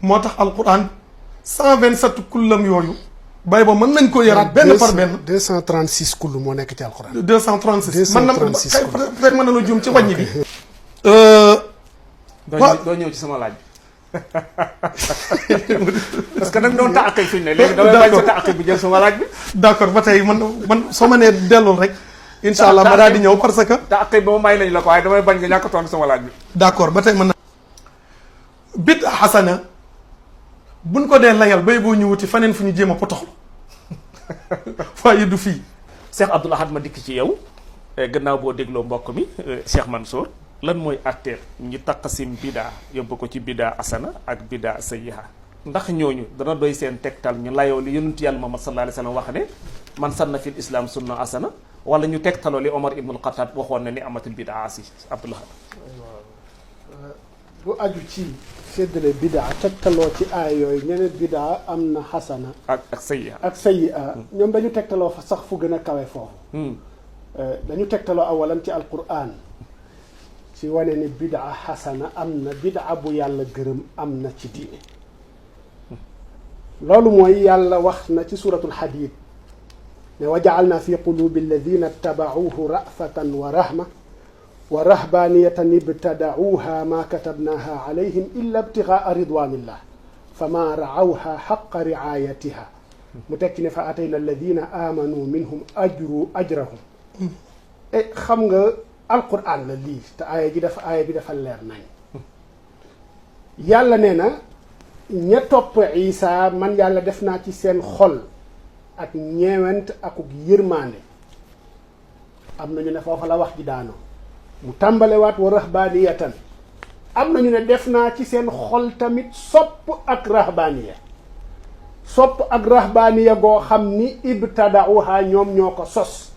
moo tax alquran 127 kullam yooyu bay ba mën nañ ko yaraat benn par benn 236 kull moo nekk ci alquran 236 man na peut-être mën na la juum ci wàññi bi doo ñëw ci sama laaj parce que nag doon taaqib fi ñu ne léegi damay bañ sa taaqib bi jël sama laaj bi d'accord ba tey man soo ma nee dellul rek incha allah ma daal di ñëw parce que taaqib ba ma may nañ la ko waaye damay bañ nga ñàkk tontu sama laaj bi d'accord ba tey mën na bid xasana buñ ko dee layal bay boo ñu wuti faneen fu ñu jéem a potoxlu waaye du fii Cheikh Abdoul Ahad ma dikk ci yow gannaaw boo dégloo mbokk mi Cheikh Mansour lan mooy atteer ñu taqasim bidaa yóbbu ko ci bidaa asana ak bidaa sayyiha ndax ñooñu dana doy seen tegtal ñu layoo li yonent yàlla Muhammad sallallahu alayhi wa sallam wax ne man sanna fil islam sunna asana wala ñu tegtaloo li Omar ibnul Xattaab waxoon na ni amatul bidaa si Abdoul Ahad bu aju ci séddale bidaa tegtaloo ci aay yooyu ñeneen bidaa am na xasana ak sayyiha ak sayyi'a ñoom dañu tegtaloo fa sax fu gën a kawe foofu dañu tegtaloo awalan ci alquran ci wane ni bidaa xasana am na bidaa bu yàlla gërëm am na ci diine loolu mooy yàlla wax na ci suratul Hadiid ne wa ja'alna fi qulubi alladina ittaba'uuhu ra'fatan wa rahma wa rahbaniyatan ibtada'uuha ma katabnaha alayhim illa ibtigha'a ridwanillah fama ra'awha haqqa ri'ayatiha mu tekki ne fa atayna alladina amanu minhum ajrahum xam nga alquran la lii te aaya bi dafa leer nañ yàlla nee na ña topp Isa man yàlla def naa ci seen xol ak ñeewent akuk yërmaande am na ñu ne foofa la wax ji daanoo mu tàmbalewaat wa rahbaniyatan am na ñu ne def naa ci seen xol tamit sopp ak rahbaniya goo xam ni ibtada'uha ñoom ñoo ko sos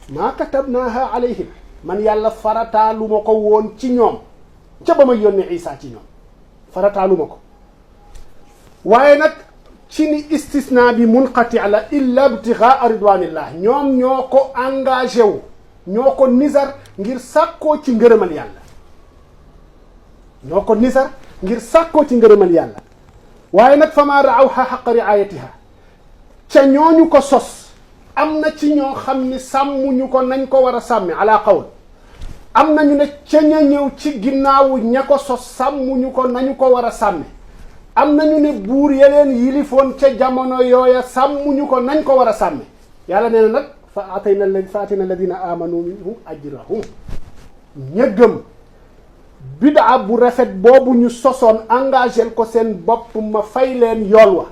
maa katabnaha alayhim man yàlla farataalu ma ko woon ci ñoom ca ba ma yónnee Isa ci ñoom farataalu ma ko waaye nag ci ni istisna bi munqati la illa ibtighaa ridwanillah ñoom ñoo ko engagé wu ñoo ko nisar ngir sàkkoo ci ngërëmal yàlla waaye nag fama ra'awha haqqa ri'ayatiha ca ñooñu ko sos am na ci ñoo xam ni sàmmuñu ko nañ ko war a sàmmi ala qawl am nañu ne ca ña ñëw ci ginnaawu ña ko sos sàmmuñu ko nañu ko war a sàmme am nañu ne buur yeleen yilifoon ca jamono yooya sàmmuñu ko nañ ko war a sàmme yàlla nee na nag fa atayna alladina amanu minhum ajrahum ña gëm bidaa bu rafet boobu ñu sosoon engagé ko seen bopp ma fay leen yool wa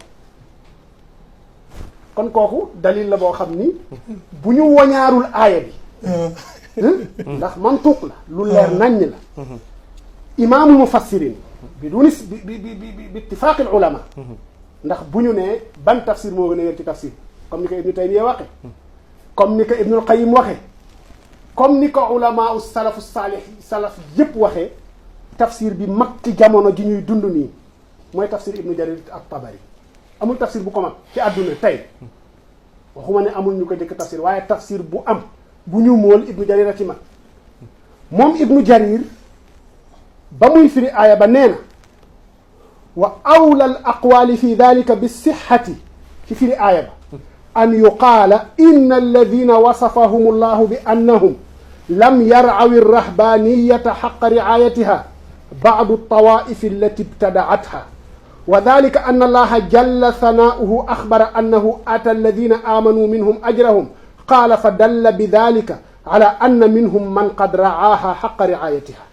kon kooku dalil la boo xam ni bu ñu wañaarul aaya bi ndax mantuq la lu leer naññ la imaamul mufassirin bi ittifaaqil ulama ndax bu ñu nee ban tafsir moo gën a wér ci tafsir comme ni ko Ibnu Taymiya waxe comme ni ko Ibnul Qayyim waxe comme ni ko ulama salafu salaf yëpp waxee tafsir bi mag ci jamono ji ñuy dund nii mooy tafsir Ibnu Jarir at-Tabari amul tafsir bu ko mag ci àdduna tey waxuma ne amul ñu ko jëkk tafsir waaye tafsir bu am bu ñu mool Ibnu Jarir a ci mag moom Ibnu Jarir ba muy firi aaya ba nee na wa awla al aqwaali fi dalika bi sixati ci firi aaya ba an yuqaala inna alladina wasafahum allahu bi annahum lam yarcawi arrahbaniyata xaqa ricaayatiha bacdu altawaa'ifi allati ibtadaatha wa dalika anna allaha jalla thanaa'uhu axbara annahu ata alladina aamanuu minhum ajrahum qaala fa dalla bi dalika ala anna minhum man qad racaaha xaqa ricaayatiha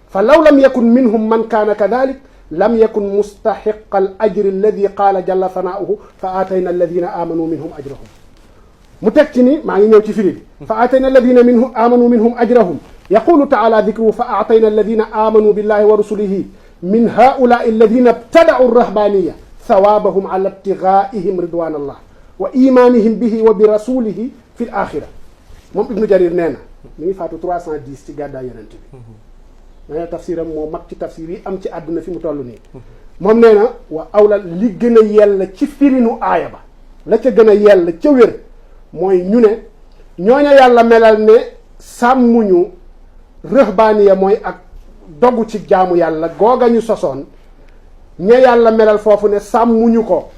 fa law lam yakun minhum man kaana kadalik lam yakun mustaxiqa al ajri alladi qaala jalla thanaa'uhu fa aatayna alladina aamanuu minhum ajrahum mu teg ci ni maa ngi ñëw ci firi bi fa aatayna alladina minhum aamanuu minhum ajrahum yaqulu taala dikruhu fa aatayna alladina aamanuu billahi wa rusulihi min haulaai alladina ibtadau rahbaniya thawaabahum ala ibtigaihim ridwan allah wa imanihim bihi wa bi rasulihi fi l axira moom Ibnu Jarir nee na mi ngi faatu 310 ci gàddaay yonent bi nee na tafsiram moo mag ci tafsir yi am ci àdduna fi mu toll nii moom nee na wa awla li gën a yell ci firinu aaya ba la ca gën a yell ca wér mooy ñu ne ñooña yàlla melal ne sàmmuñu rëhbaaniya mooy ak dogu ci jaamu yàlla googa ñu sosoon ña yàlla melal foofu ne sàmmuñu ko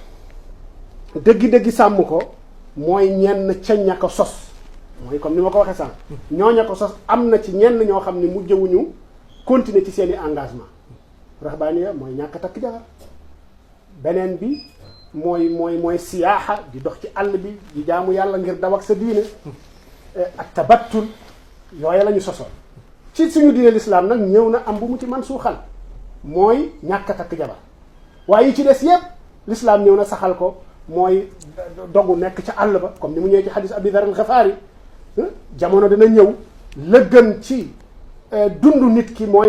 dëggi-dëggi sàmm ko mooy ñenn ca ña ko sos mooy comme ni ma ko waxee sànq ñooña ko sos am na ci ñenn ñoo xam ne mujjewuñu continuer ci seeni engagement rahbaaniya mooy ñàkk takk jabar beneen bi mooy siyaaxa di dox ci àll bi di jaamu yàlla ngir daw ak sa diine ak tabattul yooya la ñu sosoon ci suñu diine lislaam nag ñëw na am bu mu ci man suuxal mooy ñàkk takk jabar waaye yi ci des yépp lislaam ñëw na saxal ko mooy dogu nekk ca àll ba comme ni mu ñëwee ci xadis Abi Dar al-Ghafari jamono dina ñëw la gën ci dundu nit ki mooy